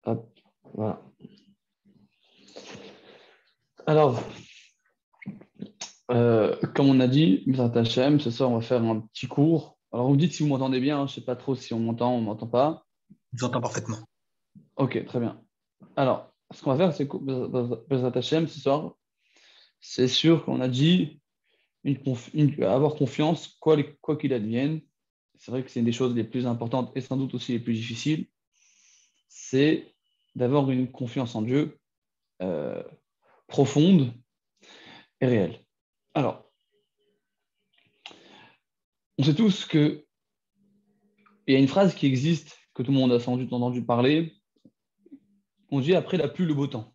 Hop, voilà. Alors, comme on a dit, Mr. Hachem, ce soir, on va faire un petit cours. Alors, vous me dites si vous m'entendez bien, hein, je ne sais pas trop si on m'entend pas. Je vous entends parfaitement. Ok, très bien. Alors, ce qu'on va faire, c'est que Mr. Hachem, ce soir, c'est sûr qu'on a dit avoir confiance, quoi qu'il advienne. C'est vrai que c'est une des choses les plus importantes et sans doute aussi les plus difficiles. C'est d'avoir une confiance en Dieu euh, profonde et réelle. Alors, on sait tous qu'il y a une phrase qui existe, que tout le monde a sans doute entendu parler. On dit après la pluie, le beau temps.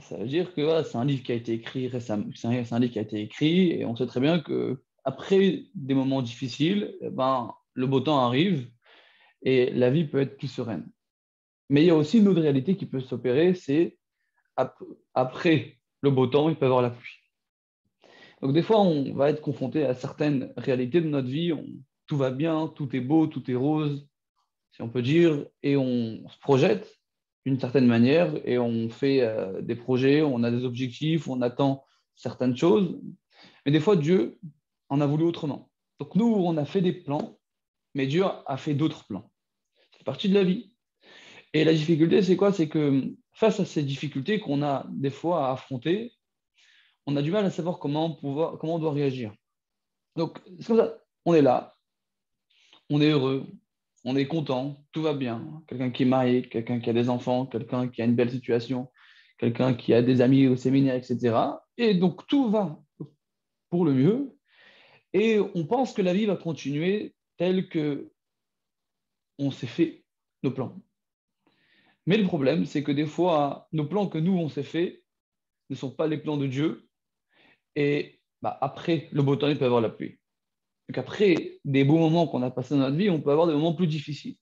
Ça veut dire que voilà, c'est un livre qui a été écrit récemment, c'est un livre qui a été écrit, et on sait très bien que après des moments difficiles, eh ben, le beau temps arrive et la vie peut être plus sereine. Mais il y a aussi une autre réalité qui peut s'opérer, c'est après le beau temps, il peut y avoir la pluie. Donc des fois, on va être confronté à certaines réalités de notre vie. Tout va bien, tout est beau, tout est rose, si on peut dire, et on se projette d'une certaine manière et on fait des projets, on a des objectifs, on attend certaines choses. Mais des fois, Dieu en a voulu autrement. Donc nous, on a fait des plans, mais Dieu a fait d'autres plans. C'est partie de la vie. Et la difficulté, c'est quoi? C'est que face à ces difficultés qu'on a des fois à affronter, on a du mal à savoir comment on doit réagir. Donc, c'est comme ça. On est là, on est heureux, on est content, tout va bien. Quelqu'un qui est marié, quelqu'un qui a des enfants, quelqu'un qui a une belle situation, quelqu'un qui a des amis au séminaire, etc. Et donc, tout va pour le mieux. Et on pense que la vie va continuer telle que on s'est fait nos plans. Mais le problème, c'est que des fois, nos plans que nous, on s'est fait ne sont pas les plans de Dieu. Et bah, après le beau temps, il peut y avoir la pluie. Donc après des beaux moments qu'on a passés dans notre vie, on peut avoir des moments plus difficiles.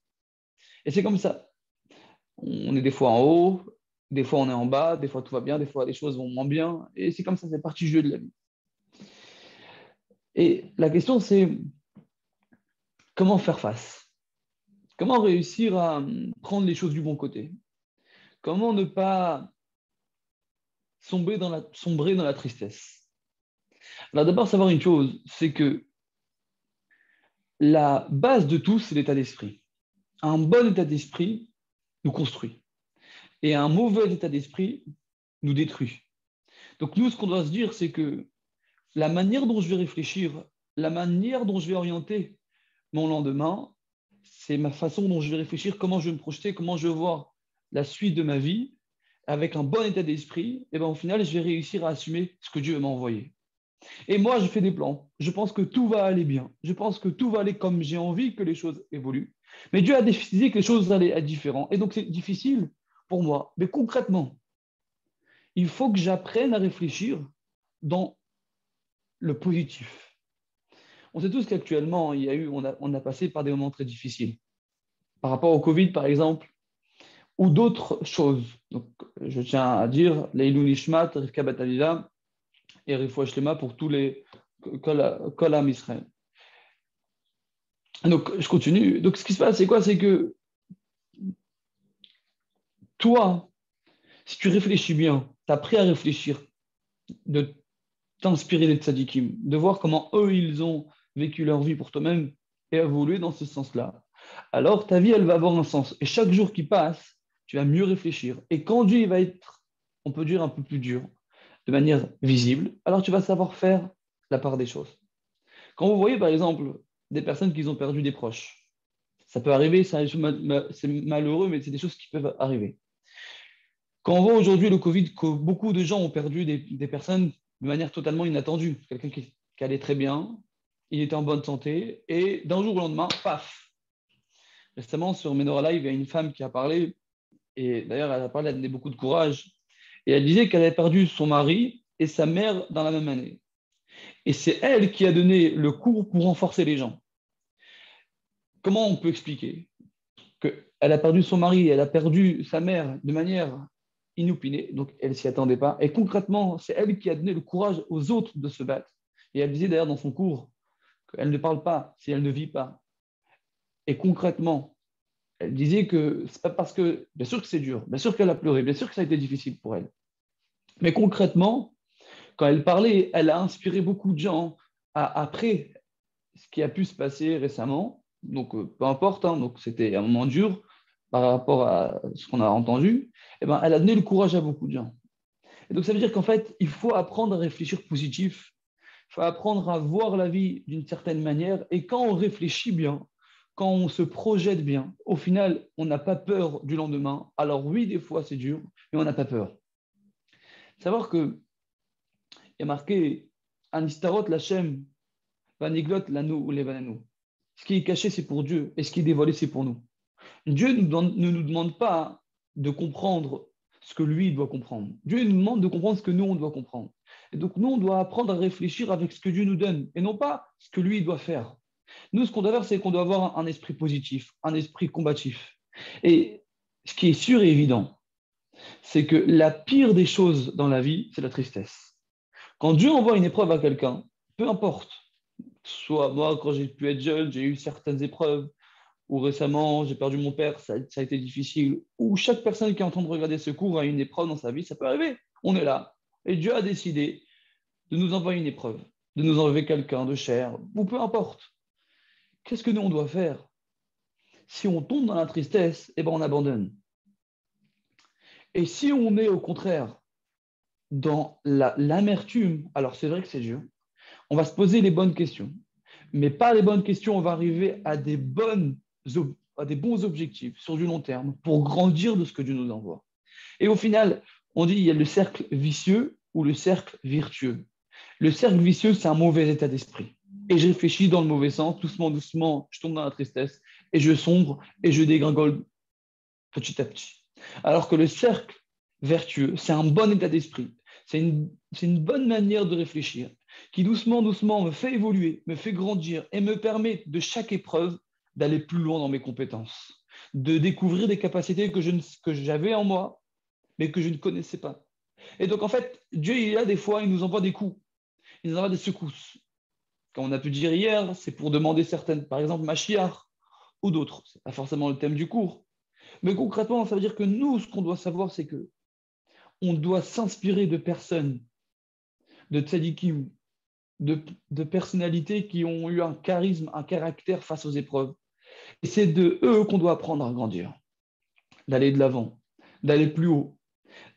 Et c'est comme ça. On est des fois en haut, des fois on est en bas, des fois tout va bien, des fois les choses vont moins bien. Et c'est comme ça, c'est partie du jeu de la vie. Et la question, c'est comment faire face? Comment réussir à prendre les choses du bon côté? Comment ne pas sombrer dans la tristesse? Alors d'abord, savoir une chose, c'est que la base de tout, c'est l'état d'esprit. Un bon état d'esprit nous construit. Et un mauvais état d'esprit nous détruit. Donc nous, ce qu'on doit se dire, c'est que la manière dont je vais réfléchir, la manière dont je vais orienter mon lendemain, c'est ma façon dont je vais réfléchir, comment je vais me projeter, comment je vais voir la suite de ma vie, avec un bon état d'esprit, et bien au final, je vais réussir à assumer ce que Dieu m'a envoyé. Et moi, je fais des plans. Je pense que tout va aller bien. Je pense que tout va aller comme j'ai envie que les choses évoluent. Mais Dieu a décidé que les choses allaient être différentes. Et donc, c'est difficile pour moi. Mais concrètement, il faut que j'apprenne à réfléchir dans le positif. On sait tous qu'actuellement, on a passé par des moments très difficiles. Par rapport au Covid, par exemple, ou d'autres choses. Donc, je tiens à dire, Leilou Nishmat, Rivka Batalila et Rifouach Shlema pour tous les Kolam Israël. Donc, je continue. Donc, ce qui se passe, c'est quoi? C'est que toi, si tu réfléchis bien, tu as appris à réfléchir, de t'inspirer des tzadikim, de voir comment eux, ils ont vécu leur vie pour toi-même et évoluer dans ce sens-là. Alors, ta vie, elle va avoir un sens. Et chaque jour qui passe, tu vas mieux réfléchir. Et quand Dieu il va être, on peut dire, un peu plus dur, de manière visible, alors tu vas savoir faire la part des choses. Quand vous voyez, par exemple, des personnes qui ont perdu des proches, ça peut arriver, c'est malheureux, mais c'est des choses qui peuvent arriver. Quand on voit aujourd'hui le Covid, que beaucoup de gens ont perdu des personnes de manière totalement inattendue, quelqu'un qui allait très bien, il était en bonne santé, et d'un jour au lendemain, paf. Récemment, sur Menorah Live, il y a une femme qui a parlé, et d'ailleurs, elle a parlé, elle a donné beaucoup de courage, et elle disait qu'elle avait perdu son mari et sa mère dans la même année. Et c'est elle qui a donné le cours pour renforcer les gens. Comment on peut expliquer qu'elle a perdu son mari, elle a perdu sa mère de manière inopinée, donc elle ne s'y attendait pas. Et concrètement, c'est elle qui a donné le courage aux autres de se battre. Et elle disait d'ailleurs dans son cours qu'elle ne parle pas si elle ne vit pas. Et concrètement, Elle disait que c'est pas parce que, bien sûr que c'est dur, bien sûr qu'elle a pleuré, bien sûr que ça a été difficile pour elle. Mais concrètement, quand elle parlait, elle a inspiré beaucoup de gens après ce qui a pu se passer récemment. Donc, peu importe, hein, donc c'était un moment dur par rapport à ce qu'on a entendu. Eh ben, elle a donné le courage à beaucoup de gens. Et donc, ça veut dire qu'en fait, il faut apprendre à réfléchir positif. Il faut apprendre à voir la vie d'une certaine manière. Et quand on réfléchit bien, quand on se projette bien, au final, on n'a pas peur du lendemain. Alors oui, des fois, c'est dur, mais on n'a pas peur. Savoir qu'il y a marqué Anistarot Lachem, Vaniglot Lanu ou Levananu. Ce qui est caché, c'est pour Dieu, et ce qui est dévoilé, c'est pour nous. Dieu ne nous demande pas de comprendre ce que lui doit comprendre. Dieu nous demande de comprendre ce que nous, on doit comprendre. Et donc, nous, on doit apprendre à réfléchir avec ce que Dieu nous donne, et non pas ce que lui doit faire. Nous, ce qu'on doit faire, c'est qu'on doit avoir un esprit positif, un esprit combatif. Et ce qui est sûr et évident, c'est que la pire des choses dans la vie, c'est la tristesse. Quand Dieu envoie une épreuve à quelqu'un, peu importe, soit moi, quand j'ai pu être jeune, j'ai eu certaines épreuves, ou récemment, j'ai perdu mon père, ça a été difficile, ou chaque personne qui est en train de regarder ce cours a une épreuve dans sa vie, ça peut arriver. On est là. Et Dieu a décidé de nous envoyer une épreuve, de nous enlever quelqu'un de cher, ou peu importe. Qu'est-ce que nous, on doit faire? Si on tombe dans la tristesse, eh ben, on abandonne. Et si on est au contraire dans l'amertume, alors c'est vrai que c'est dur, on va se poser les bonnes questions. Mais par les bonnes questions, on va arriver à à des bons objectifs sur du long terme pour grandir de ce que Dieu nous envoie. Et au final, on dit il y a le cercle vicieux ou le cercle vertueux. Le cercle vicieux, c'est un mauvais état d'esprit. Et je réfléchis dans le mauvais sens, doucement, doucement, je tombe dans la tristesse et je sombre et je dégringole petit à petit. Alors que le cercle vertueux, c'est un bon état d'esprit. C'est une bonne manière de réfléchir qui doucement, doucement me fait évoluer, me fait grandir et me permet de chaque épreuve d'aller plus loin dans mes compétences, de découvrir des capacités que j'avais en moi, mais que je ne connaissais pas. Et donc, en fait, Dieu, il a des fois, il nous envoie des coups, il nous envoie des secousses. Comme on a pu dire hier, c'est pour demander certaines, par exemple, Mashiach ou d'autres. Ce n'est pas forcément le thème du cours. Mais concrètement, ça veut dire que nous, ce qu'on doit savoir, c'est que on doit s'inspirer de personnes, de tzadikim, de personnalités qui ont eu un charisme, un caractère face aux épreuves. Et c'est de eux qu'on doit apprendre à grandir, d'aller de l'avant, d'aller plus haut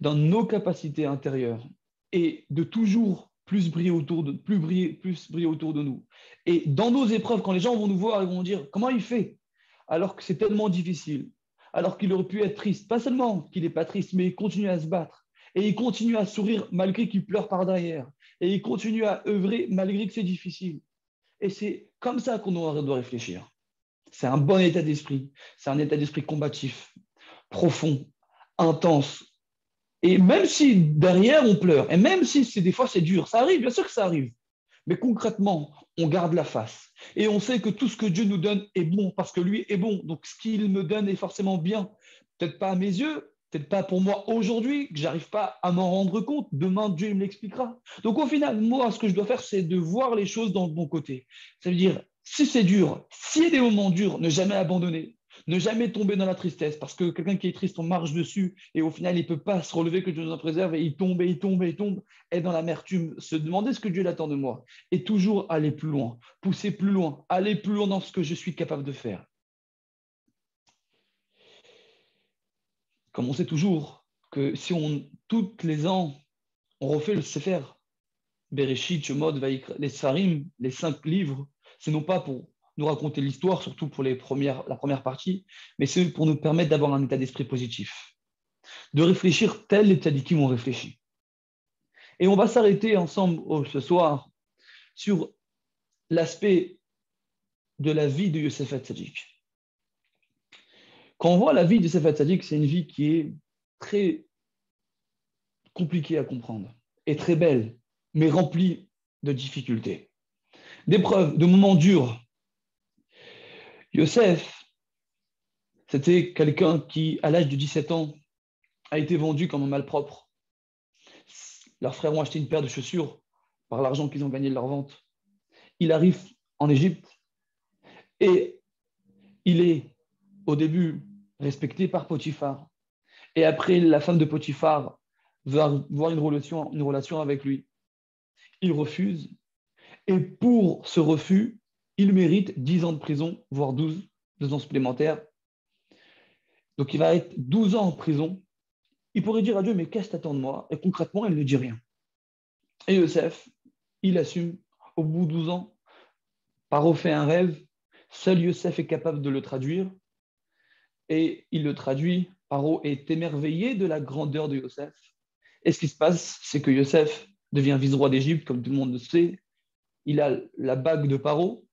dans nos capacités intérieures et de toujours plus briller autour de nous. Et dans nos épreuves, quand les gens vont nous voir, ils vont dire comment il fait alors que c'est tellement difficile, alors qu'il aurait pu être triste. Pas seulement qu'il n'est pas triste, mais il continue à se battre. Et il continue à sourire malgré qu'il pleure par derrière. Et il continue à œuvrer malgré que c'est difficile. Et c'est comme ça qu'on doit réfléchir. C'est un bon état d'esprit. C'est un état d'esprit combatif, profond, intense. Et même si derrière on pleure, et même si des fois c'est dur, ça arrive, bien sûr que ça arrive. Mais concrètement, on garde la face. Et on sait que tout ce que Dieu nous donne est bon parce que lui est bon. Donc ce qu'il me donne est forcément bien. Peut-être pas à mes yeux, peut-être pas pour moi aujourd'hui, que j'arrive pas à m'en rendre compte. Demain, Dieu me l'expliquera. Donc au final, moi, ce que je dois faire, c'est de voir les choses dans le bon côté. Ça veut dire, si c'est dur, s'il y a des moments durs, ne jamais abandonner. Ne jamais tomber dans la tristesse, parce que quelqu'un qui est triste, on marche dessus et au final, il ne peut pas se relever, que Dieu nous en préserve, et il tombe, et il tombe, et il tombe, et dans l'amertume, se demander ce que Dieu attend de moi, et toujours aller plus loin, pousser plus loin, aller plus loin dans ce que je suis capable de faire. Comme on sait toujours que si tous les ans, on refait le Sefer, Bereshit, Shemot, Vaïkra, les Sarim, les 5 livres, c'est non pas pour nous raconter l'histoire, surtout pour la première partie, mais c'est pour nous permettre d'avoir un état d'esprit positif, de réfléchir tel les tzadikim ont réfléchi. Et on va s'arrêter ensemble ce soir sur l'aspect de la vie de Yosef Hatzadik. Quand on voit la vie de Yosef Hatzadik, c'est une vie qui est très compliquée à comprendre et très belle, mais remplie de difficultés, d'épreuves, de moments durs. Yosef, c'était quelqu'un qui, à l'âge de 17 ans, a été vendu comme un malpropre. Leurs frères ont acheté une paire de chaussures par l'argent qu'ils ont gagné de leur vente. Il arrive en Égypte et il est, au début, respecté par Potiphar. Et après, la femme de Potiphar veut avoir une relation avec lui. Il refuse. Et pour ce refus, il mérite 10 ans de prison, voire 2 ans supplémentaires. Donc il va être 12 ans en prison. Il pourrait dire à Dieu, mais qu'est-ce que t'attends de moi? Et concrètement, il ne dit rien. Et Yosef, il assume, au bout de 12 ans, Paro fait un rêve, seul Yosef est capable de le traduire, et il le traduit. Paro est émerveillé de la grandeur de Yosef. Et ce qui se passe, c'est que Yosef devient vice-roi d'Égypte, comme tout le monde le sait. Il a la bague de Paro.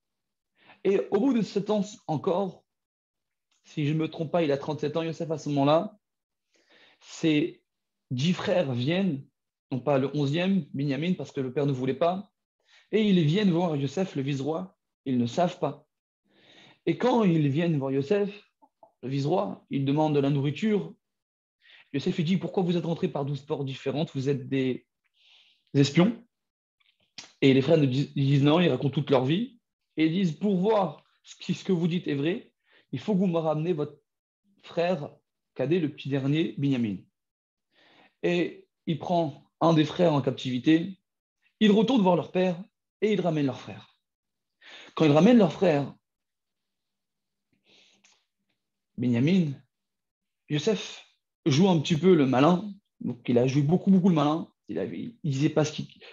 Et au bout de 7 ans encore, si je ne me trompe pas, il a 37 ans, Yosef, à ce moment-là, ses 10 frères viennent, non pas le 11e, Binyamin, parce que le père ne voulait pas, et ils viennent voir Yosef, le vice-roi. Ils ne savent pas. Et quand ils viennent voir Yosef, le vice-roi, ils demandent de la nourriture. Yosef dit, pourquoi vous êtes rentrés par 12 portes différentes? Vous êtes des espions. Et les frères disent non, ils racontent toute leur vie. Et ils disent, pour voir ce que vous dites est vrai, il faut que vous me ramenez votre frère cadet, le petit dernier, Binyamin. Et il prend un des frères en captivité, ils retournent voir leur père et ils ramènent leur frère. Quand ils ramènent leur frère, Binyamin, Yosef joue un petit peu le malin, donc il a joué beaucoup, beaucoup le malin. Il disait pas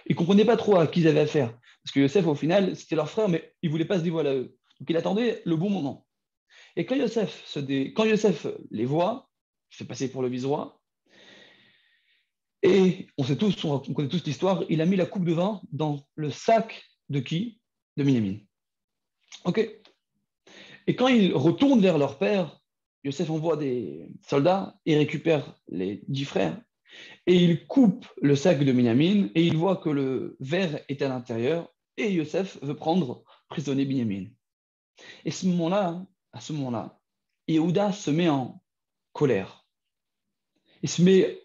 il comprenait pas trop à qui ils avaient affaire. Parce que Yosef, au final, c'était leur frère, mais il voulait pas se dévoiler à eux. Donc il attendait le bon moment. Et quand Yosef les voit, il se fait passer pour le vice-roi, et on connaît tous l'histoire, il a mis la coupe de vin dans le sac de qui? De Binyamin. OK. Et quand ils retournent vers leur père, Yosef envoie des soldats, ils récupèrent les 10 frères, et ils coupent le sac de Binyamin, et ils voient que le verre est à l'intérieur, et Yosef veut prendre prisonnier Binyamin. Et à ce moment-là, Yehuda se met en colère. Il se met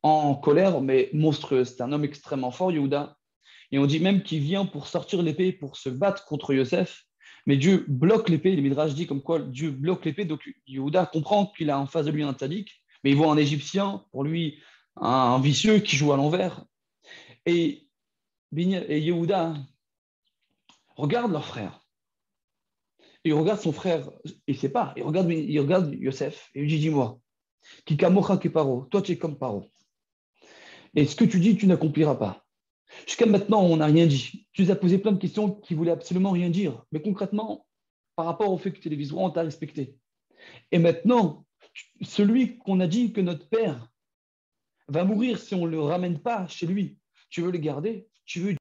en colère, mais monstrueuse. C'est un homme extrêmement fort, Yehuda. Et on dit même qu'il vient pour sortir l'épée, pour se battre contre Yosef. Mais Dieu bloque l'épée. Le Midrash dit comme quoi Dieu bloque l'épée. Donc Yehuda comprend qu'il a en face de lui un tzaddik, mais il voit un Égyptien, pour lui, un vicieux qui joue à l'envers. Et Yehuda regarde leur frère. Il regarde son frère, il ne sait pas. Il regarde Yosef et il lui dit, dis-moi, qui kamocha ke paro, toi tu es comme Paro. Et ce que tu dis, tu n'accompliras pas. Jusqu'à maintenant, on n'a rien dit. Tu nous as posé plein de questions qui voulaient absolument rien dire. Mais concrètement, par rapport au fait que tu es les vice-rois, on t'a respecté. Et maintenant, celui qu'on a dit que notre père va mourir si on ne le ramène pas chez lui, tu veux le garder? Tu veux...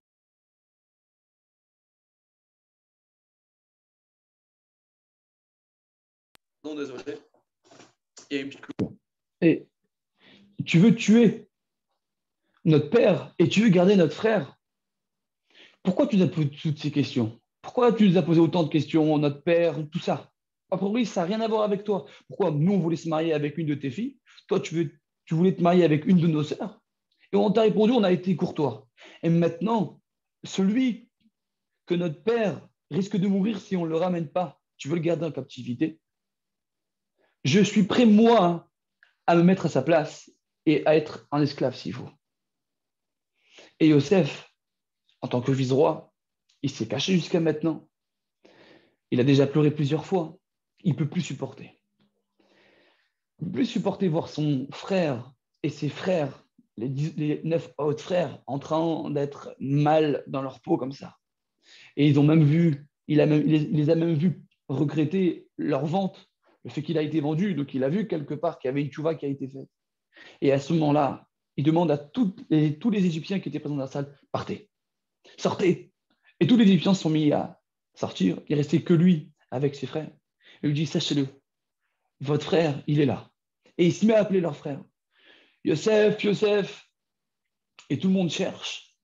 Non, désolé. Il y a une petite coupe. Et tu veux tuer notre père et tu veux garder notre frère? Pourquoi tu nous as posé toutes ces questions? Pourquoi tu nous as posé autant de questions, notre père, tout ça? A priori, ça n'a rien à voir avec toi. Pourquoi nous, on voulait se marier avec une de tes filles? Toi, tu voulais te marier avec une de nos sœurs? Et on t'a répondu, on a été courtois. Et maintenant, celui que notre père risque de mourir si on ne le ramène pas, tu veux le garder en captivité? Je suis prêt, moi, à me mettre à sa place et à être un esclave s'il faut. Et Yosef, en tant que vice-roi, il s'est caché jusqu'à maintenant. Il a déjà pleuré plusieurs fois. Il ne peut plus supporter. Il ne peut plus supporter voir son frère et ses frères, les 9 autres frères, en train d'être mal dans leur peau comme ça. Et ils ont même vu, il les a même vus regretter leur vente, le fait qu'il a été vendu. Donc il a vu quelque part qu'il y avait une tchouva qui a été faite. Et à ce moment-là, il demande à tous les Égyptiens qui étaient présents dans la salle, partez, sortez. Et tous les Égyptiens se sont mis à sortir. Il ne restait que lui avec ses frères. Il lui dit, sachez-le, votre frère, il est là. Et il se met à appeler leur frère. Yosef, Yosef. Et tout le monde cherche.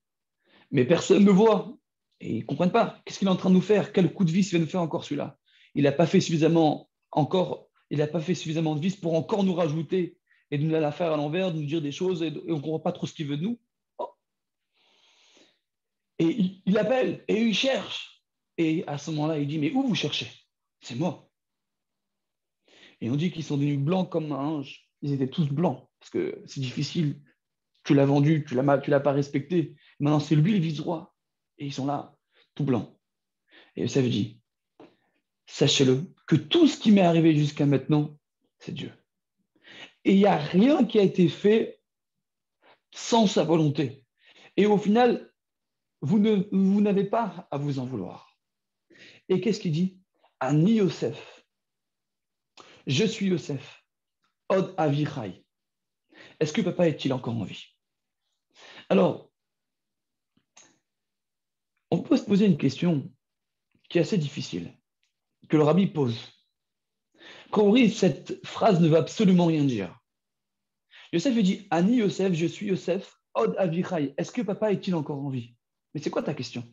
Mais personne ne voit. Et ils ne comprennent pas. Qu'est-ce qu'il est en train de nous faire? Quel coup de vis il va nous faire encore celui-là? Il n'a pas fait suffisamment de vis pour encore nous rajouter et de nous la faire à l'envers, de nous dire des choses et on ne comprend pas trop ce qu'il veut de nous. Oh. Et il appelle et il cherche. Et à ce moment-là, il dit, mais où vous cherchez? C'est moi. Et on dit qu'ils sont devenus blancs comme un linge. Ils étaient tous blancs, parce que c'est difficile. Tu l'as vendu, tu l'as pas respecté. Maintenant, c'est lui le vice-roi. Et ils sont là, tout blancs. Et Yosef dit, sachez-le, que tout ce qui m'est arrivé jusqu'à maintenant, c'est Dieu. Et il n'y a rien qui a été fait sans sa volonté. Et au final, vous n'avez pas à vous en vouloir. Et qu'est-ce qu'il dit? Ani Yosef. Je suis Yosef. Od Avichai. Est-ce que papa est-il encore en vie? Alors, on peut se poser une question qui est assez difficile, que le rabbi pose. Quand on lit, cette phrase ne veut absolument rien dire. Yosef dit Ani Yosef, je suis Yosef, Od Avichai. Est-ce que papa est-il encore en vie? Mais c'est quoi ta question?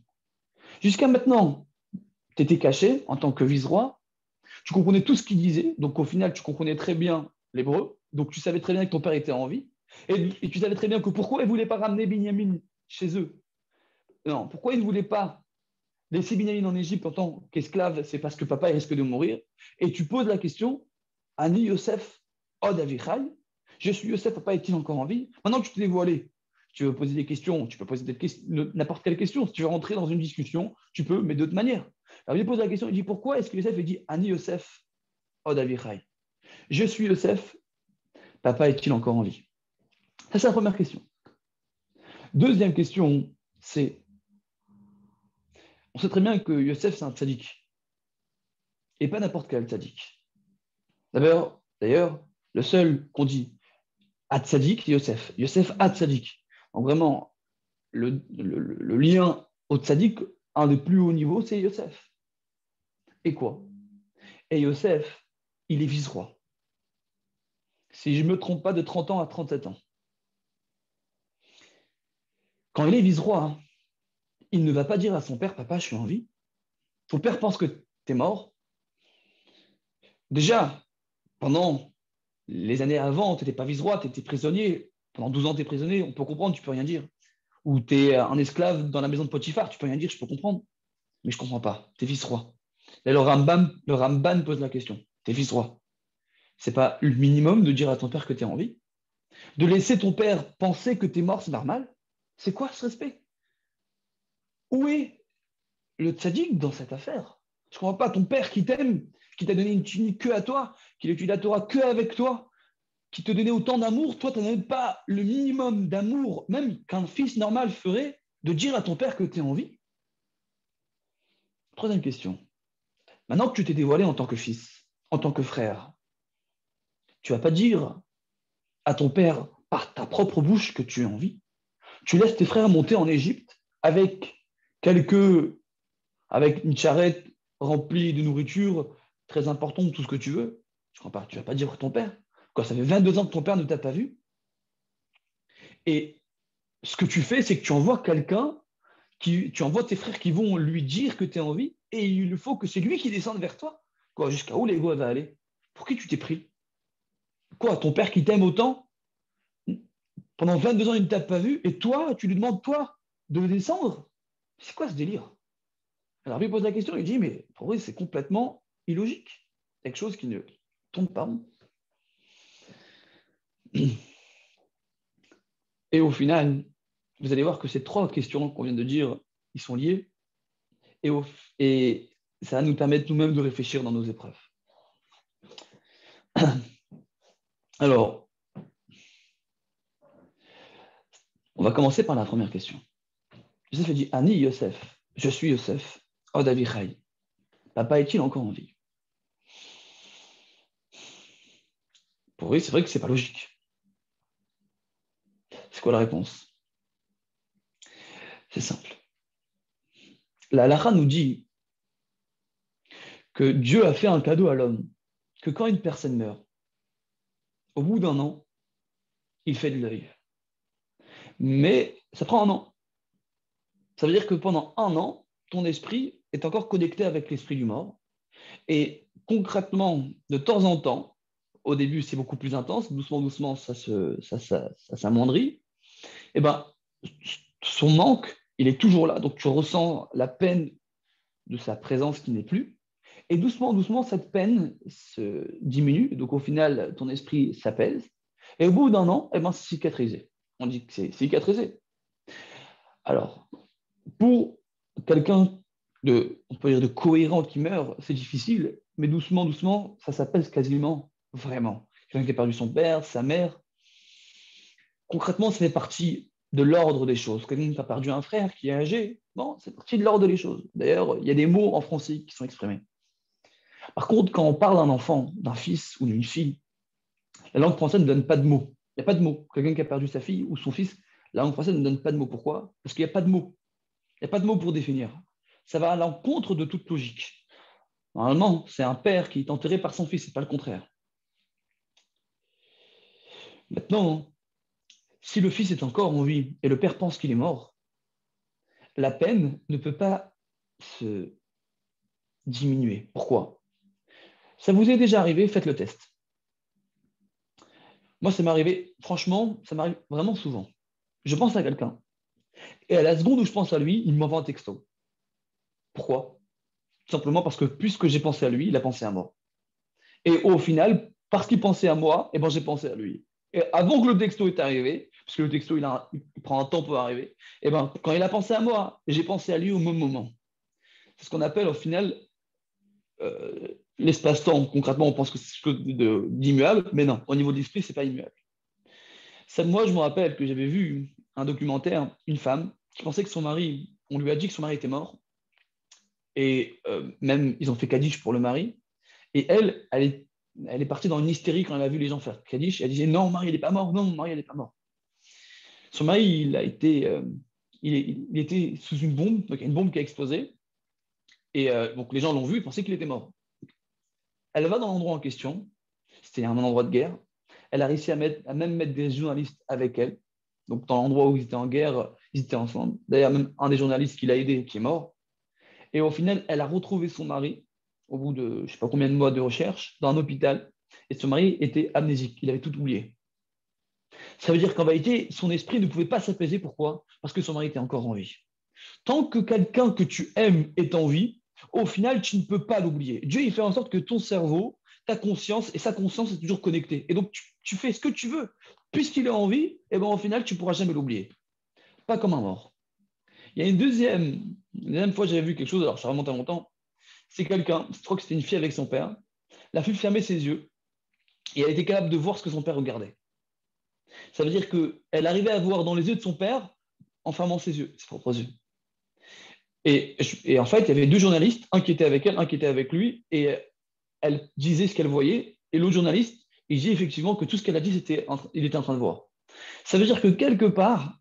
Jusqu'à maintenant, tu étais caché en tant que vice-roi, tu comprenais tout ce qu'il disait, donc au final, tu comprenais très bien l'hébreu, donc tu savais très bien que ton père était en vie, et tu savais très bien que pourquoi il ne voulait pas ramener Binyamin chez eux. Non, pourquoi il ne voulait pas laisser Binyamin en Égypte en tant qu'esclave, c'est parce que papa il risque de mourir. Et tu poses la question, Ani Yosef Od Avichai, je suis Yosef, papa est-il encore en vie? Maintenant que tu t'es dévoilé, tu veux poser des questions, tu peux poser n'importe quelle question. Si tu veux rentrer dans une discussion, tu peux, mais d'autres manières. Alors il pose la question, il dit pourquoi est-ce que Yosef dit Ani Yosef Od Avichai? Je suis Yosef, papa est-il encore en vie? Ça, c'est la première question. Deuxième question, c'est on sait très bien que Yosef, c'est un tzaddik, et pas n'importe quel tzaddik. D'ailleurs, le seul qu'on dit à tzaddik, c'est Yosef. Yosef à tzaddik. Donc vraiment, le lien au tzaddik, un des plus hauts niveaux, c'est Yosef. Et quoi? Et Yosef, il est vice-roi. Si je ne me trompe pas, de 30 ans à 37 ans. Quand il est vice-roi, hein, il ne va pas dire à son père, papa, je suis en vie. Ton père pense que tu es mort. Déjà, pendant les années avant, tu n'étais pas vice-roi, tu étais prisonnier. Pendant 12 ans, tu es prisonnier, on peut comprendre, tu ne peux rien dire. Ou tu es un esclave dans la maison de Potiphar, tu ne peux rien dire, je peux comprendre. Mais je ne comprends pas, tu es vice-roi. Là, le Ramban pose la question, tu es vice-roi. C'est pas le minimum de dire à ton père que tu es en vie? De laisser ton père penser que tu es mort, c'est normal? C'est quoi ce respect? Où est le tzaddik dans cette affaire? Je ne comprends pas, ton père qui t'aime, qui t'a donné une tunique que à toi, qui étudie la Torah que avec toi, qui te donnait autant d'amour, toi, tu n'as même pas le minimum d'amour, même qu'un fils normal ferait, de dire à ton père que tu es en vie? Troisième question. Maintenant que tu t'es dévoilé en tant que fils, en tant que frère, tu ne vas pas dire à ton père par ta propre bouche que tu es en vie. Tu laisses tes frères monter en Égypte avec une charrette remplie de nourriture très importante, tout ce que tu veux. Je crois pas. Tu ne vas pas dire à ton père. Quoi, ça fait 22 ans que ton père ne t'a pas vu. Et ce que tu fais, c'est que tu envoies tu envoies tes frères qui vont lui dire que tu es en vie, et il faut que c'est lui qui descende vers toi. Quoi, jusqu'à où l'ego va aller? Pour qui tu t'es pris? Quoi, ton père qui t'aime autant, pendant 22 ans, il ne t'a pas vu, et toi, tu lui demandes, toi, de descendre? C'est quoi ce délire? Alors, lui pose la question, il dit, mais pour vrai, c'est complètement illogique. Quelque chose qui ne tombe pas rond. Et au final, vous allez voir que ces trois questions qu'on vient de dire, ils sont liés, et ça va nous permettre nous-mêmes de réfléchir dans nos épreuves. Alors, on va commencer par la première question. Yosef a dit, Ani Yosef, je suis Yosef, Od Avichai. Papa est-il encore en vie? Pour lui, c'est vrai que c'est pas logique. C'est quoi la réponse? C'est simple. La halakha nous dit que Dieu a fait un cadeau à l'homme, que quand une personne meurt, au bout d'un an, il fait de l'œil. Mais ça prend un an. Ça veut dire que pendant un an, ton esprit est encore connecté avec l'esprit du mort. Et concrètement, de temps en temps, au début, c'est beaucoup plus intense, doucement, doucement, ça s'amoindrit. Et ben, son manque, il est toujours là. Donc, tu ressens la peine de sa présence qui n'est plus. Et doucement, doucement, cette peine se diminue. Donc, au final, ton esprit s'apaise. Et au bout d'un an, eh ben, c'est cicatrisé. On dit que c'est cicatrisé. Alors, pour quelqu'un on peut dire de cohérent qui meurt, c'est difficile, mais doucement, doucement, ça s'apaise quasiment vraiment. Quelqu'un qui a perdu son père, sa mère, concrètement, ça fait partie de l'ordre des choses. Quelqu'un qui a perdu un frère qui est âgé, bon, c'est partie de l'ordre des choses. D'ailleurs, il y a des mots en français qui sont exprimés. Par contre, quand on parle d'un enfant, d'un fils ou d'une fille, la langue française ne donne pas de mots. Il n'y a pas de mots. Quelqu'un qui a perdu sa fille ou son fils, la langue française ne donne pas de mots. Pourquoi? Parce qu'il n'y a pas de mots. Il n'y a pas de mots pour définir. Ça va à l'encontre de toute logique. Normalement, c'est un père qui est enterré par son fils, c'est pas le contraire. Maintenant, si le fils est encore en vie et le père pense qu'il est mort, la peine ne peut pas se diminuer. Pourquoi? Ça vous est déjà arrivé, faites le test. Moi, ça m'est arrivé, franchement, ça m'arrive vraiment souvent. Je pense à quelqu'un. Et à la seconde où je pense à lui, il m'envoie un texto. Pourquoi? Tout simplement parce que puisque j'ai pensé à lui, il a pensé à moi. Et au final, parce qu'il pensait à moi, eh ben, j'ai pensé à lui. Et avant que le texto est arrivé, parce que le texto, il prend un temps pour arriver, eh ben, quand il a pensé à moi, j'ai pensé à lui au même moment. C'est ce qu'on appelle au final l'espace-temps. Concrètement, on pense que c'est quelque chose d'immuable, mais non, au niveau de l'esprit, ce n'est pas immuable. Ça, moi, je me rappelle que j'avais vu un documentaire, une femme qui pensait que son mari, on lui a dit que son mari était mort, et même ils ont fait Kaddish pour le mari, et elle est partie dans une hystérie quand elle a vu les gens faire Kaddish, elle disait non, mon mari, il n'est pas mort, non, mon mari, il n'est pas mort. Son mari, il était sous une bombe, donc une bombe qui a explosé, et donc les gens l'ont vu, ils pensaient qu'il était mort. Elle va dans l'endroit en question, c'était un endroit de guerre, elle a réussi à même mettre des journalistes avec elle, donc dans l'endroit où ils étaient en guerre, ils étaient ensemble. D'ailleurs, même un des journalistes qui l'a aidé, qui est mort. Et au final, elle a retrouvé son mari, au bout de je ne sais pas combien de mois de recherche, dans un hôpital, et son mari était amnésique, il avait tout oublié. Ça veut dire qu'en vérité, son esprit ne pouvait pas s'apaiser. Pourquoi? Parce que son mari était encore en vie. Tant que quelqu'un que tu aimes est en vie, au final, tu ne peux pas l'oublier. Dieu, il fait en sorte que ton cerveau, ta conscience et sa conscience est toujours connectée. Et donc, tu fais ce que tu veux. Puisqu'il est en vie, et ben, au final, tu ne pourras jamais l'oublier. Pas comme un mort. Il y a une deuxième fois, j'avais vu quelque chose, alors ça remonte à longtemps. C'est quelqu'un, je crois que c'était une fille avec son père. La fille fermait ses yeux et elle était capable de voir ce que son père regardait. Ça veut dire qu'elle arrivait à voir dans les yeux de son père en fermant ses yeux, ses propres yeux. Et en fait, il y avait deux journalistes, un qui était avec elle, un qui était avec lui, et elle disait ce qu'elle voyait, et l'autre journaliste, il dit effectivement que tout ce qu'elle a dit, il était en train de voir. Ça veut dire que quelque part,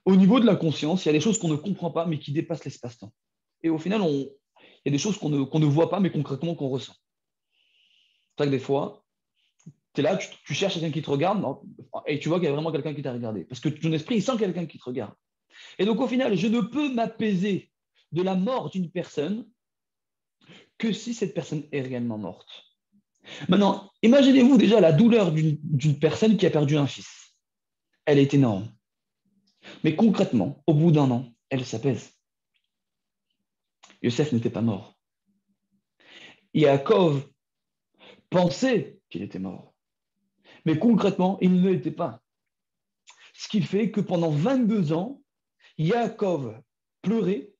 au niveau de la conscience, il y a des choses qu'on ne comprend pas, mais qui dépassent l'espace-temps. Et au final, il y a des choses qu'on ne voit pas, mais concrètement qu'on ressent. C'est vrai que des fois, tu es là, tu cherches quelqu'un qui te regarde, non, et tu vois qu'il y a vraiment quelqu'un qui t'a regardé. Parce que ton esprit, il sent quelqu'un qui te regarde. Et donc, au final, je ne peux m'apaiser de la mort d'une personne que si cette personne est réellement morte. Maintenant, imaginez-vous déjà la douleur d'une personne qui a perdu un fils. Elle est énorme. Mais concrètement, au bout d'un an, elle s'apaise. Yosef n'était pas mort. Yaakov pensait qu'il était mort. Mais concrètement, il ne l'était pas. Ce qui fait que pendant 22 ans, Yaakov pleurait,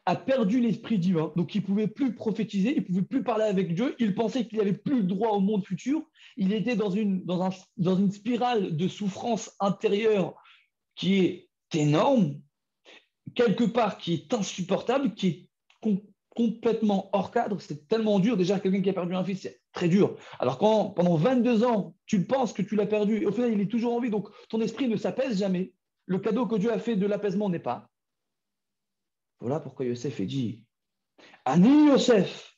a perdu l'esprit divin, donc il ne pouvait plus prophétiser, il ne pouvait plus parler avec Dieu, il pensait qu'il n'avait plus le droit au monde futur, il était dans une spirale de souffrance intérieure qui est énorme, quelque part qui est insupportable, qui est complètement hors cadre, c'est tellement dur. Déjà, quelqu'un qui a perdu un fils, c'est très dur. Alors quand pendant 22 ans, tu penses que tu l'as perdu, et au final, il est toujours en vie, donc ton esprit ne s'apaise jamais. Le cadeau que Dieu a fait de l'apaisement n'est pas. Voilà pourquoi Yosef est dit Ani Yosef,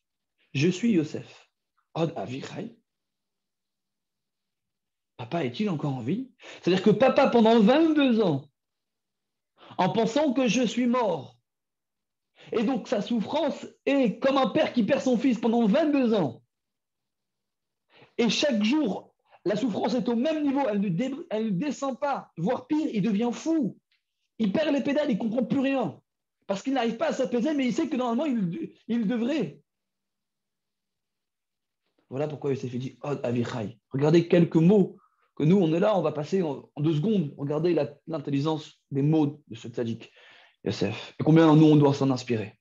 je suis Yosef. Od Avichai. Papa est-il encore en vie? C'est-à-dire que papa, pendant 22 ans, en pensant que je suis mort, et donc sa souffrance est comme un père qui perd son fils pendant 22 ans. Et chaque jour, la souffrance est au même niveau, elle ne descend pas, voire pire, il devient fou. Il perd les pédales, il ne comprend plus rien. Parce qu'il n'arrive pas à s'apaiser, mais il sait que normalement, il devrait. Voilà pourquoi Yosef dit Od Avichai. Regardez quelques mots que nous, on est là, on va passer en 2 secondes. Regardez l'intelligence des mots de ce tzaddik, Yosef. Et combien nous, on doit s'en inspirer.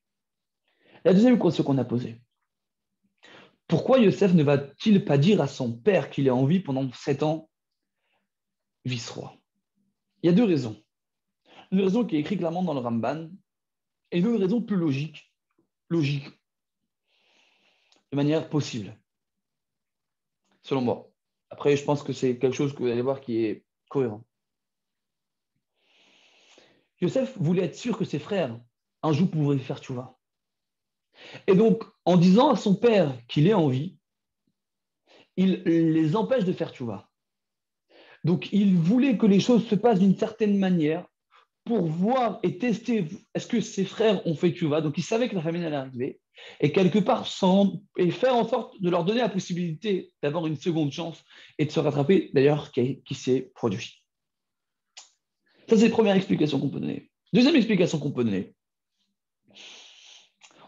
La deuxième question qu'on a posée. Pourquoi Yosef ne va-t-il pas dire à son père qu'il est en vie pendant 7 ans, vice-roi? Il y a 2 raisons. Une raison qui est écrite clairement dans le Ramban et une raison plus logique, de manière possible, selon moi. Après, je pense que c'est quelque chose que vous allez voir qui est cohérent. Yosef voulait être sûr que ses frères, un jour, pourraient faire tchouva. Et donc, en disant à son père qu'il est en vie, il les empêche de faire tchouva. Donc, il voulait que les choses se passent d'une certaine manière pour voir et tester est-ce que ses frères ont fait tchouva. Donc, il savait que la famine allait arriver. Et quelque part, et faire en sorte de leur donner la possibilité d'avoir une seconde chance et de se rattraper, d'ailleurs, qui s'est produit. Ça, c'est la première explication qu'on peut donner. Deuxième explication qu'on peut donner.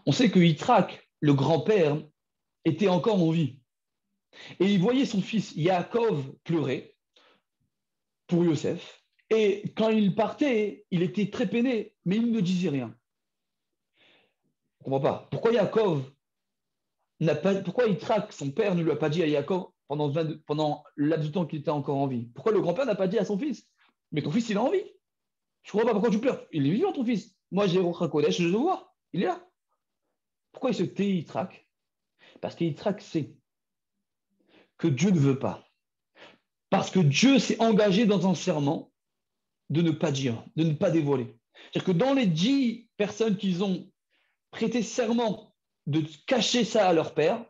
On sait que Yitzhak, le grand-père, était encore en vie. Et il voyait son fils Yaakov pleurer pour Yosef. Et quand il partait, il était très peiné, mais il ne disait rien. On ne comprend pas. Pourquoi pourquoi Yitzhak, son père, ne lui a pas dit à Yaakov pendant le laps de temps qu'il était encore en vie? Pourquoi le grand-père n'a pas dit à son fils, mais ton fils, il est en vie? Je ne comprends pas pourquoi tu pleures. Il est vivant, ton fils. Moi, j'ai Rocha Kodesh, je le vois. Il est là. Pourquoi il se tait, Yitzhak? Parce que Yitzhak sait que Dieu ne veut pas. Parce que Dieu s'est engagé dans un serment de ne pas dire, de ne pas dévoiler. C'est-à-dire que dans les 10 personnes qui ont prêté serment de cacher ça à leur père,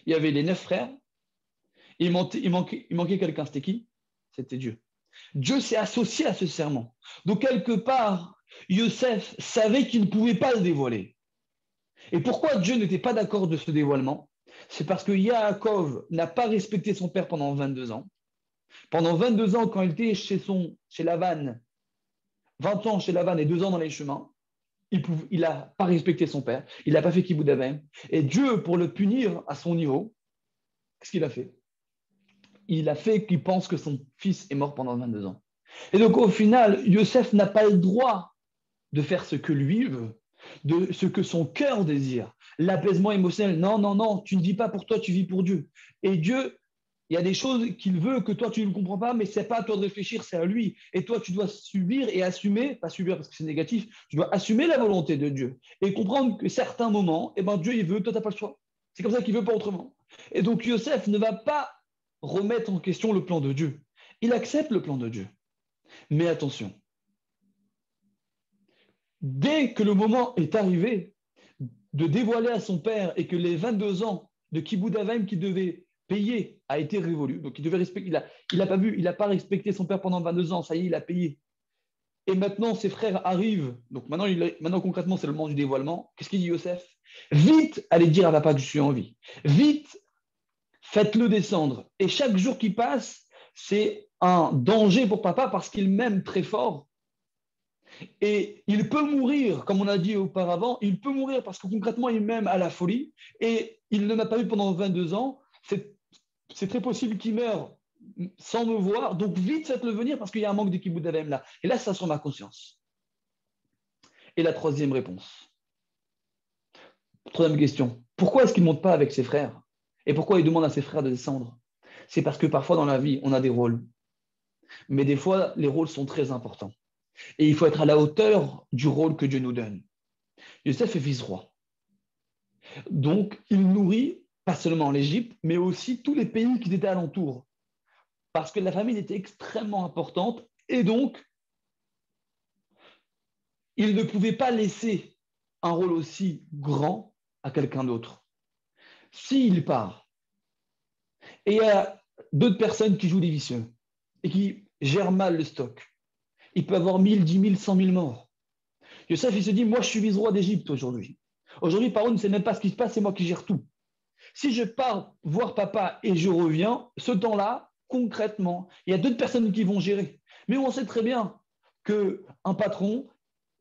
il y avait les 9 frères, et il manquait quelqu'un. C'était qui? C'était Dieu. Dieu s'est associé à ce serment. Donc, quelque part, Yosef savait qu'il ne pouvait pas le dévoiler. Et pourquoi Dieu n'était pas d'accord de ce dévoilement? C'est parce que Yaakov n'a pas respecté son père pendant 22 ans. Pendant 22 ans, quand il était chez Lavan, 20 ans chez Lavan et 2 ans dans les chemins, il n'a pas respecté son père, il n'a pas fait Kibbout Avim. Et Dieu, pour le punir à son niveau, qu'est-ce qu'il a fait? Il a fait qu'il pense que son fils est mort pendant 22 ans. Et donc, au final, Yosef n'a pas le droit de faire ce que lui veut, de ce que son cœur désire. L'apaisement émotionnel, non, non, non, tu ne vis pas pour toi, tu vis pour Dieu. Et Dieu, il y a des choses qu'il veut que toi, tu ne comprends pas, mais ce n'est pas à toi de réfléchir, c'est à lui. Et toi, tu dois subir et assumer, pas subir parce que c'est négatif, tu dois assumer la volonté de Dieu et comprendre que certains moments, eh ben, Dieu, il veut, toi, tu n'as pas le choix. C'est comme ça qu'il veut, pas autrement. Et donc, Yosef ne va pas remettre en question le plan de Dieu. Il accepte le plan de Dieu. Mais attention, dès que le moment est arrivé de dévoiler à son père et que les 22 ans de Kibbout Avim qu'il devait payer a été révolu, donc il devait respecter, il n'a pas respecté son père pendant 22 ans, ça y est, il a payé. Et maintenant, ses frères arrivent, donc maintenant concrètement, c'est le moment du dévoilement. Qu'est-ce qu'il dit Yosef? Vite, allez dire à papa que je suis en vie. Vite, faites-le descendre. Et chaque jour qui passe, c'est un danger pour papa parce qu'il m'aime très fort. Et il peut mourir, comme on a dit auparavant, il peut mourir parce que concrètement, il m'aime à la folie et il ne m'a pas vu pendant 22 ans. C'est très possible qu'il meure sans me voir. Donc, vite, faites-le venir parce qu'il y a un manque d'équipe d'Avem là. Et là, ça sur ma conscience. Et la troisième réponse. Troisième question. Pourquoi est-ce qu'il ne monte pas avec ses frères? Et pourquoi il demande à ses frères de descendre? C'est parce que parfois dans la vie, on a des rôles. Mais des fois, les rôles sont très importants. Et il faut être à la hauteur du rôle que Dieu nous donne. Yosef est vice-roi. Donc, il nourrit pas seulement l'Égypte, mais aussi tous les pays qui étaient alentours. Parce que la famine était extrêmement importante et donc, il ne pouvait pas laisser un rôle aussi grand à quelqu'un d'autre. S'il part, et il y a d'autres personnes qui jouent des vicieux et qui gèrent mal le stock, il peut avoir 1000, 10 000, 100 000 morts. Yosef, il se dit, moi, je suis vice-roi d'Égypte aujourd'hui. Aujourd'hui, Paro ne sait même pas ce qui se passe, c'est moi qui gère tout. Si je pars voir papa et je reviens, ce temps-là, concrètement, il y a d'autres personnes qui vont gérer. Mais on sait très bien qu'un patron,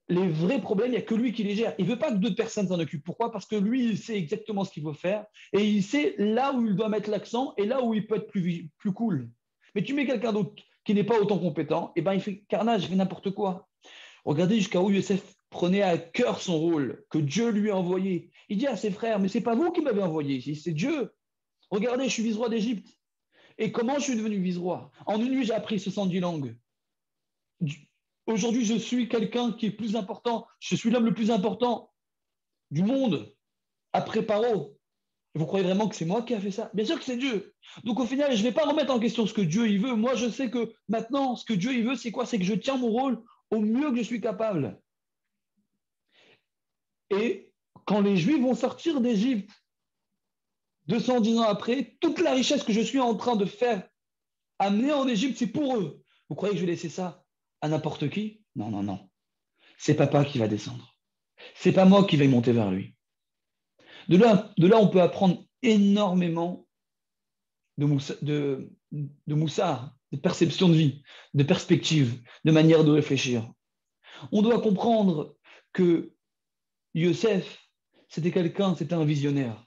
les vrais problèmes, il n'y a que lui qui les gère. Il ne veut pas que d'autres personnes s'en occupent. Pourquoi? Parce que lui, il sait exactement ce qu'il faut faire et il sait là où il doit mettre l'accent et là où il peut être plus cool. Mais tu mets quelqu'un d'autre qui n'est pas autant compétent, et ben il fait carnage, il fait n'importe quoi. Regardez jusqu'à où Youssef prenait à cœur son rôle que Dieu lui a envoyé. Il dit à ses frères, mais ce n'est pas vous qui m'avez envoyé, c'est Dieu. Regardez, je suis vice-roi d'Égypte. Et comment je suis devenu vice-roi? En une nuit, j'ai appris 70 langues. Aujourd'hui, je suis quelqu'un qui est plus important. Je suis l'homme le plus important du monde, après Paro. Vous croyez vraiment que c'est moi qui ai fait ça? Bien sûr que c'est Dieu. Donc au final, je ne vais pas remettre en question ce que Dieu il veut. Moi, je sais que maintenant, ce que Dieu il veut, c'est quoi? C'est que je tiens mon rôle au mieux que je suis capable. Et quand les Juifs vont sortir d'Égypte, 210 ans après, toute la richesse que je suis en train de faire amener en Égypte, c'est pour eux. Vous croyez que je vais laisser ça à n'importe qui? Non, non, non. C'est papa qui va descendre. C'est pas moi qui vais monter vers lui. De là, on peut apprendre énormément de moussard, de perception de vie, de perspective, de manière de réfléchir. On doit comprendre que Youssef, c'était un visionnaire.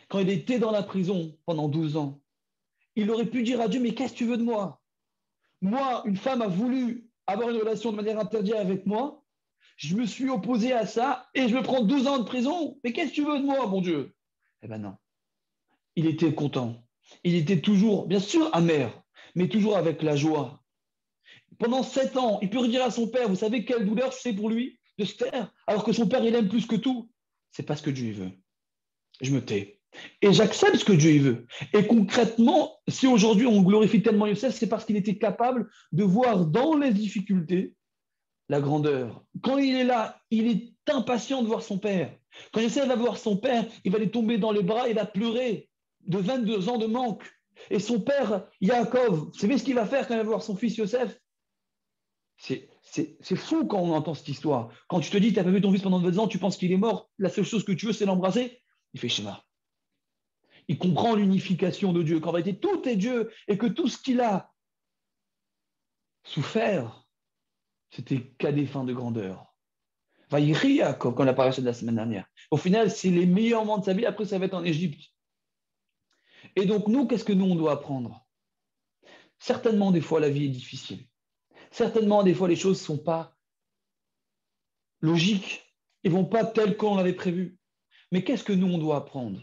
Quand il était dans la prison pendant 12 ans, il aurait pu dire à Dieu, mais qu'est-ce que tu veux de moi? Moi, une femme a voulu avoir une relation de manière interdite avec moi, je me suis opposé à ça et je me prends 12 ans de prison. Mais qu'est-ce que tu veux de moi, mon Dieu? Eh ben non. Il était content. Il était toujours, bien sûr, amer, mais toujours avec la joie. Pendant 7 ans, il peut dire à son père, vous savez quelle douleur c'est pour lui de se taire, alors que son père, il aime plus que tout. C'est pas ce que Dieu veut. Je me tais. Et j'accepte ce que Dieu veut. Et concrètement, si aujourd'hui on glorifie tellement Youssef, c'est parce qu'il était capable de voir dans les difficultés la grandeur. Quand il est là, il est impatient de voir son père. Quand il essaie de voir son père, il va lui tomber dans les bras, il va pleurer de 22 ans de manque. Et son père, Yaakov, vous savez ce qu'il va faire quand il va voir son fils Yosef? C'est fou quand on entend cette histoire. Quand tu te dis, tu n'as pas vu ton fils pendant 2 ans, tu penses qu'il est mort, la seule chose que tu veux, c'est l'embrasser. Il fait schéma. Il comprend l'unification de Dieu, qu'en réalité, tout est Dieu et que tout ce qu'il a souffert, c'était qu'à des fins de grandeur. Vaïri Yaakov, comme la paracha de la semaine dernière. Au final, c'est les meilleurs moments de sa vie. Après, ça va être en Égypte. Et donc, nous, qu'est-ce que nous, on doit apprendre? Certainement, des fois, la vie est difficile. Certainement, des fois, les choses ne sont pas logiques. Ils ne vont pas telles qu'on l'avait prévu. Mais qu'est-ce que nous, on doit apprendre?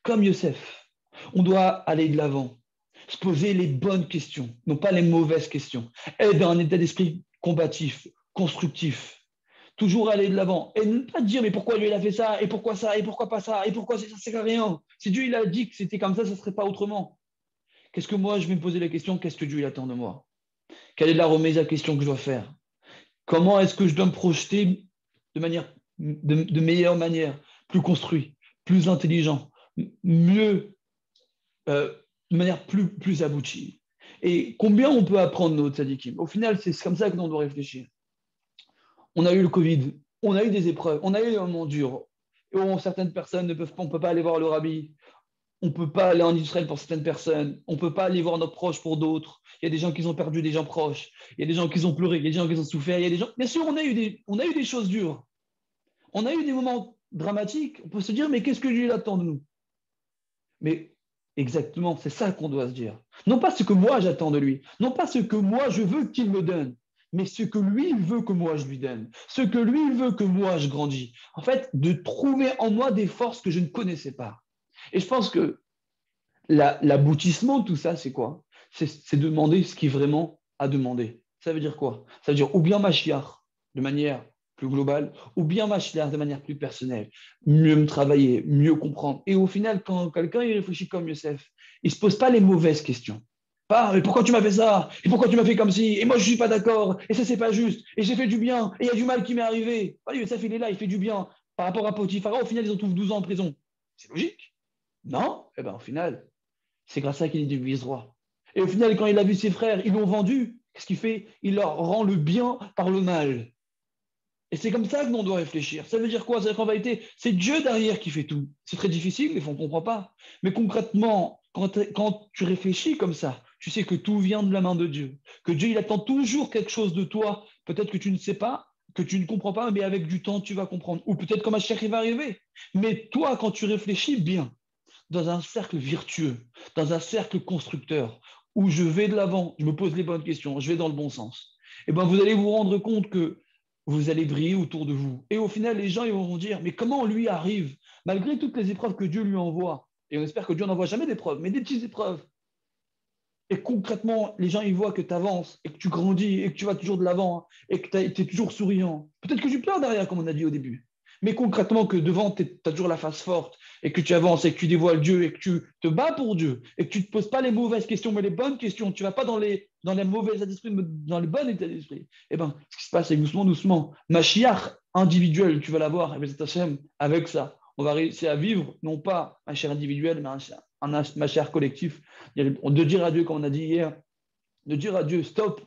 Comme Youssef, on doit aller de l'avant, se poser les bonnes questions, non pas les mauvaises questions. Être dans un état d'esprit combatif, constructif. Toujours aller de l'avant et ne pas dire mais pourquoi lui il a fait ça et pourquoi pas ça et pourquoi ça sert à rien. Si Dieu il a dit que c'était comme ça ne serait pas autrement. Qu'est-ce que moi je vais me poser la question? Qu'est-ce que Dieu il attend de moi? Quelle est la remise à question que je dois faire? Comment est-ce que je dois me projeter de meilleure manière, plus construit, plus intelligent, mieux, de manière plus aboutie? Et combien on peut apprendre notre tzadikim? Au final, c'est comme ça que l'on doit réfléchir. On a eu le Covid, on a eu des épreuves, on a eu des moments durs. Où certaines personnes on ne peut pas aller voir le rabbi, on ne peut pas aller en Israël pour certaines personnes, on ne peut pas aller voir nos proches pour d'autres. Il y a des gens qui ont perdu des gens proches, il y a des gens qui ont pleuré, il y a des gens qui ont souffert, il y a des gens. Bien sûr, on a eu des choses dures, on a eu des moments dramatiques. On peut se dire, mais qu'est-ce que Dieu attend de nous? Mais exactement, c'est ça qu'on doit se dire. Non pas ce que moi j'attends de lui, non pas ce que moi je veux qu'il me donne, mais ce que lui il veut que moi je lui donne, ce que lui il veut que moi je grandisse. En fait, de trouver en moi des forces que je ne connaissais pas. Et je pense que l'aboutissement de tout ça, c'est quoi? C'est demander ce qui est vraiment à demander. Ça veut dire quoi? Ça veut dire ou bien Mashiach de manière plus globale, ou bien Mashiach de manière plus personnelle. Mieux me travailler, mieux comprendre. Et au final, quand quelqu'un il réfléchit comme Youssef, il ne se pose pas les mauvaises questions. Pas, mais pourquoi tu m'as fait ça? Et pourquoi tu m'as fait comme ci? Et moi, je ne suis pas d'accord. Et ça, c'est pas juste. Et j'ai fait du bien. Et il y a du mal qui m'est arrivé. Allez, Youssef, il est là, il fait du bien. Par rapport à Potiphar, au final, ils ont tous 12 ans en prison. C'est logique? Non? Eh bien, au final, c'est grâce à ça qu'il est devenu vice-roi. Et au final, quand il a vu ses frères, ils l'ont vendu. Qu'est-ce qu'il fait? Il leur rend le bien par le mal. Et c'est comme ça que l'on doit réfléchir. Ça veut dire quoi? C'est qu'en vérité, c'est Dieu derrière qui fait tout. C'est très difficile, des fois on ne comprend pas. Mais concrètement, quand tu réfléchis comme ça, tu sais que tout vient de la main de Dieu. Que Dieu, il attend toujours quelque chose de toi, peut-être que tu ne sais pas, que tu ne comprends pas, mais avec du temps, tu vas comprendre. Ou peut-être comme Mashiach va arriver. Mais toi, quand tu réfléchis bien, dans un cercle vertueux, dans un cercle constructeur, où je vais de l'avant, je me pose les bonnes questions, je vais dans le bon sens, et ben vous allez vous rendre compte que vous allez briller autour de vous. Et au final, les gens ils vont dire, mais comment lui arrive, malgré toutes les épreuves que Dieu lui envoie, et on espère que Dieu n'envoie jamais d'épreuves, mais des petites épreuves, et concrètement, les gens ils voient que tu avances, et que tu grandis, et que tu vas toujours de l'avant, hein, et que tu es toujours souriant. Peut-être que tu pleures derrière, comme on a dit au début. Mais concrètement, que devant, tu as toujours la face forte, et que tu avances, et que tu dévoiles Dieu, et que tu te bats pour Dieu, et que tu ne te poses pas les mauvaises questions, mais les bonnes questions. Tu ne vas pas dans les mauvais états d'esprit, mais dans les bons états d'esprit. Eh bien, ce qui se passe, c'est doucement, doucement. Mashiach individuel, tu vas l'avoir, avec ça. On va réussir à vivre, non pas un cher individuel, mais un Mashiach collectif. De dire à Dieu, comme on a dit hier, de dire à Dieu, stop,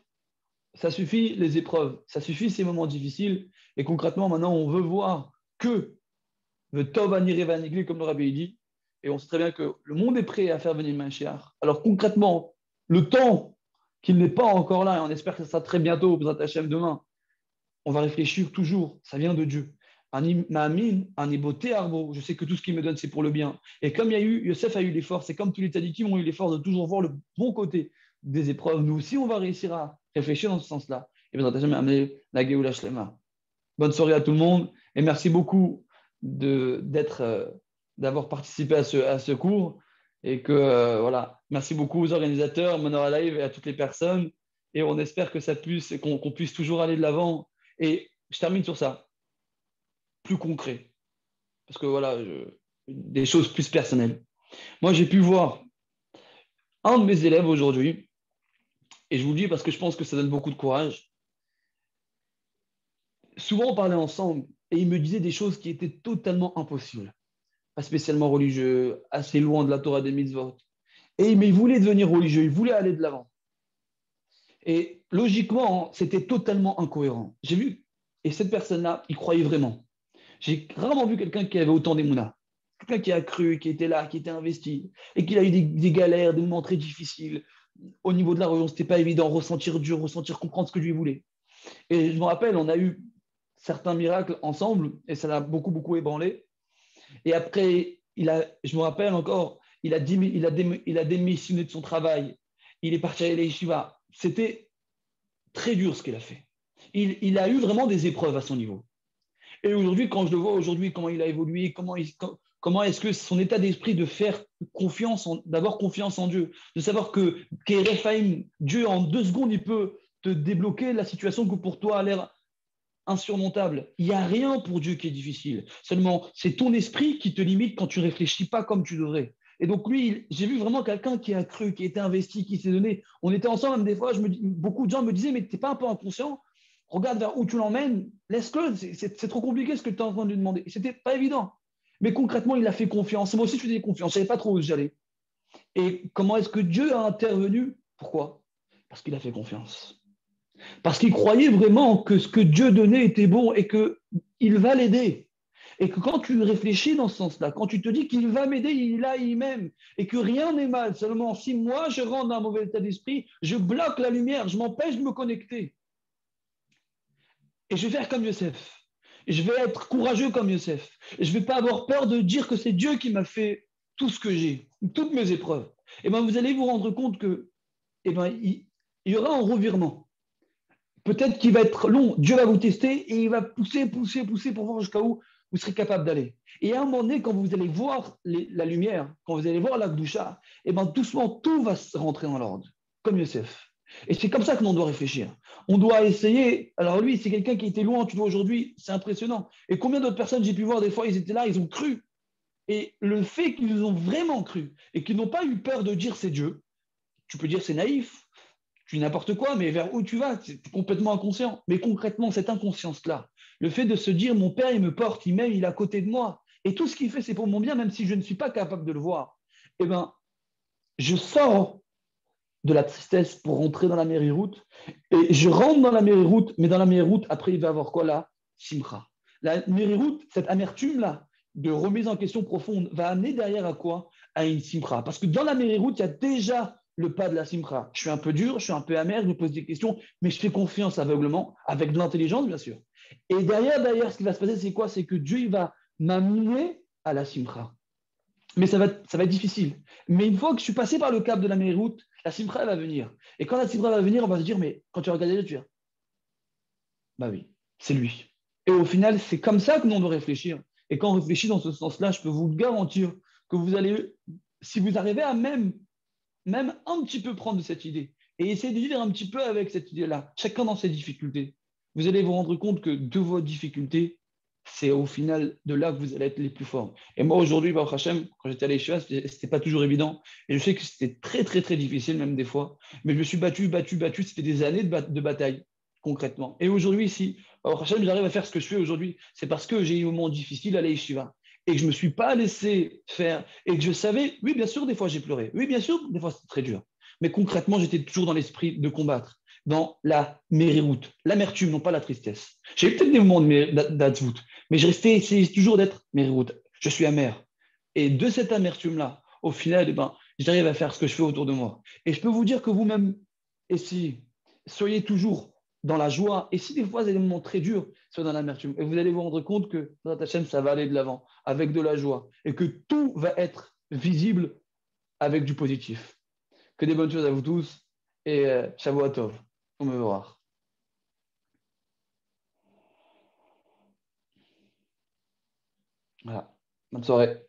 ça suffit les épreuves, ça suffit ces moments difficiles. Et concrètement, maintenant, on veut voir que le Tov Aniré Vanigli, comme le Rabbi dit, et on sait très bien que le monde est prêt à faire venir Mashiach. Alors concrètement, le temps qu'il n'est pas encore là, et on espère que ça sera très bientôt, pour Hashem demain, on va réfléchir toujours, ça vient de Dieu. Ma'amin, un iboté arbo, je sais que tout ce qu'il me donne, c'est pour le bien. Et comme il y a eu, Yosef a eu l'effort, c'est comme tous les tzadikim ont eu l'effort de toujours voir le bon côté des épreuves. Nous aussi, on va réussir à réfléchir dans ce sens-là. Et bien, Hashem, amener la Géoula Shlema. Bonne soirée à tout le monde et merci beaucoup d'avoir participé à ce cours. Et que, voilà, merci beaucoup aux organisateurs, Menorah Live et à toutes les personnes. Et on espère que ça puisse, qu'on puisse toujours aller de l'avant. Et je termine sur ça, plus concret, parce que voilà, des choses plus personnelles. Moi, j'ai pu voir un de mes élèves aujourd'hui, et je vous le dis parce que je pense que ça donne beaucoup de courage. Souvent, on parlait ensemble, et il me disait des choses qui étaient totalement impossibles. Pas spécialement religieux, assez loin de la Torah des mitzvot. Mais il voulait devenir religieux, il voulait aller de l'avant. Et logiquement, c'était totalement incohérent. J'ai vu, et cette personne-là, il croyait vraiment. J'ai rarement vu quelqu'un qui avait autant d'émouna. Quelqu'un qui a cru, qui était là, qui était investi, et qui a eu des galères, des moments très difficiles. Au niveau de la religion, ce n'était pas évident, ressentir Dieu, ressentir, comprendre ce que Dieu voulait. Et je me rappelle, on a eu certains miracles ensemble, et ça l'a beaucoup, beaucoup ébranlé. Et après, je me rappelle encore, il a démissionné de son travail. Il est parti à l'Yeshiva. C'était très dur ce qu'il a fait. Il a eu vraiment des épreuves à son niveau. Et aujourd'hui, quand je le vois aujourd'hui, comment il a évolué, comment est-ce que son état d'esprit de faire confiance, d'avoir confiance en Dieu, de savoir que Rephaim, Dieu en 2 secondes, il peut te débloquer la situation que pour toi a l'air insurmontable. Il n'y a rien pour Dieu qui est difficile. Seulement, c'est ton esprit qui te limite quand tu ne réfléchis pas comme tu devrais. Et donc, lui, j'ai vu vraiment quelqu'un qui a cru, qui était investi, qui s'est donné. On était ensemble, même des fois, beaucoup de gens me disaient, mais tu n'es pas un peu inconscient? Regarde vers où tu l'emmènes, laisse-le, c'est trop compliqué ce que tu es en train de lui demander. C'était pas évident. Mais concrètement, il a fait confiance. Moi aussi, je faisais confiance. Je ne savais pas trop où j'allais. Et comment est-ce que Dieu a intervenu? Pourquoi? Parce qu'il a fait confiance. Parce qu'il croyait vraiment que ce que Dieu donnait était bon et qu'il va l'aider. Et que quand tu réfléchis dans ce sens-là, quand tu te dis qu'il va m'aider, il m'aime, et que rien n'est mal, seulement si moi je rentre dans un mauvais état d'esprit, je bloque la lumière, je m'empêche de me connecter. Et je vais faire comme Yosef. Et je vais être courageux comme Yosef. Et je ne vais pas avoir peur de dire que c'est Dieu qui m'a fait tout ce que j'ai, toutes mes épreuves. Et bien vous allez vous rendre compte que il y aura un revirement. Peut-être qu'il va être long. Dieu va vous tester et il va pousser pour voir jusqu'à où vous serez capable d'aller. Et à un moment donné, quand vous allez voir la lumière, quand vous allez voir la Gdoucha, doucement, tout va se rentrer dans l'ordre, comme Yosef. Et c'est comme ça que l'on doit réfléchir. On doit essayer. Alors lui, c'est quelqu'un qui était loin, tu vois, aujourd'hui, c'est impressionnant. Et combien d'autres personnes j'ai pu voir, des fois, ils étaient là, ils ont cru. Et le fait qu'ils ont vraiment cru et qu'ils n'ont pas eu peur de dire c'est Dieu, tu peux dire c'est naïf, tu dis n'importe quoi, mais vers où tu vas, tu es complètement inconscient. Mais concrètement, cette inconscience-là, le fait de se dire mon père, il me porte, il m'aime, il est à côté de moi, et tout ce qu'il fait, c'est pour mon bien, même si je ne suis pas capable de le voir, je sors de la tristesse pour rentrer dans la Mériroute, et je rentre dans la Mériroute, mais dans la Mériroute, après, il va y avoir quoi là? Simcha. La Mériroute, cette amertume-là, de remise en question profonde, va amener derrière à quoi? À une Simcha. Parce que dans la Mériroute, il y a déjà le pas de la simcha. Je suis un peu dur, je suis un peu amer, je me pose des questions, mais je fais confiance aveuglement, avec de l'intelligence, bien sûr. Et derrière, ce qui va se passer, c'est quoi? C'est que Dieu, il va m'amener à la simcha. Mais ça va être difficile. Mais une fois que je suis passé par le cap de la Méroute, la simcha, elle va venir. Et quand la simcha va venir, on va se dire, mais quand tu regardes Dieu, tu vas, bah oui, c'est lui. Et au final, c'est comme ça que nous, on doit réfléchir. Et quand on réfléchit dans ce sens-là, je peux vous garantir que vous allez, si vous arrivez à même un petit peu prendre cette idée et essayer de vivre un petit peu avec cette idée-là, chacun dans ses difficultés, vous allez vous rendre compte que de vos difficultés, c'est au final de là que vous allez être les plus forts. Et moi, aujourd'hui, Baruch Hashem, quand j'étais à l'Eshiva, c'était pas toujours évident. Et je sais que c'était très, très, très difficile, même des fois. Mais je me suis battu. C'était des années de bataille, concrètement. Et aujourd'hui, si Baruch Hashem, j'arrive à faire ce que je fais aujourd'hui, c'est parce que j'ai eu un moment difficile à l'Eshiva et que je ne me suis pas laissé faire et que je savais, oui, bien sûr, des fois j'ai pleuré. Oui, bien sûr, des fois c'était très dur. Mais concrètement, j'étais toujours dans l'esprit de combattre, dans la mériroute, l'amertume, non pas la tristesse. J'ai eu peut-être des moments d'adzvout, mais je restais, essayé toujours d'être mériroute. Je suis amer. Et de cette amertume-là, au final, eh ben, j'arrive à faire ce que je fais autour de moi. Et je peux vous dire que vous-même, et si, soyez toujours dans la joie. Et si des fois, il y a des moments très durs, soyez dans l'amertume. Et vous allez vous rendre compte que dans ta chaîne, ça va aller de l'avant, avec de la joie. Et que tout va être visible avec du positif. Que des bonnes choses à vous tous. Et Shavua Tov. On me voir. Voilà. Bonne soirée.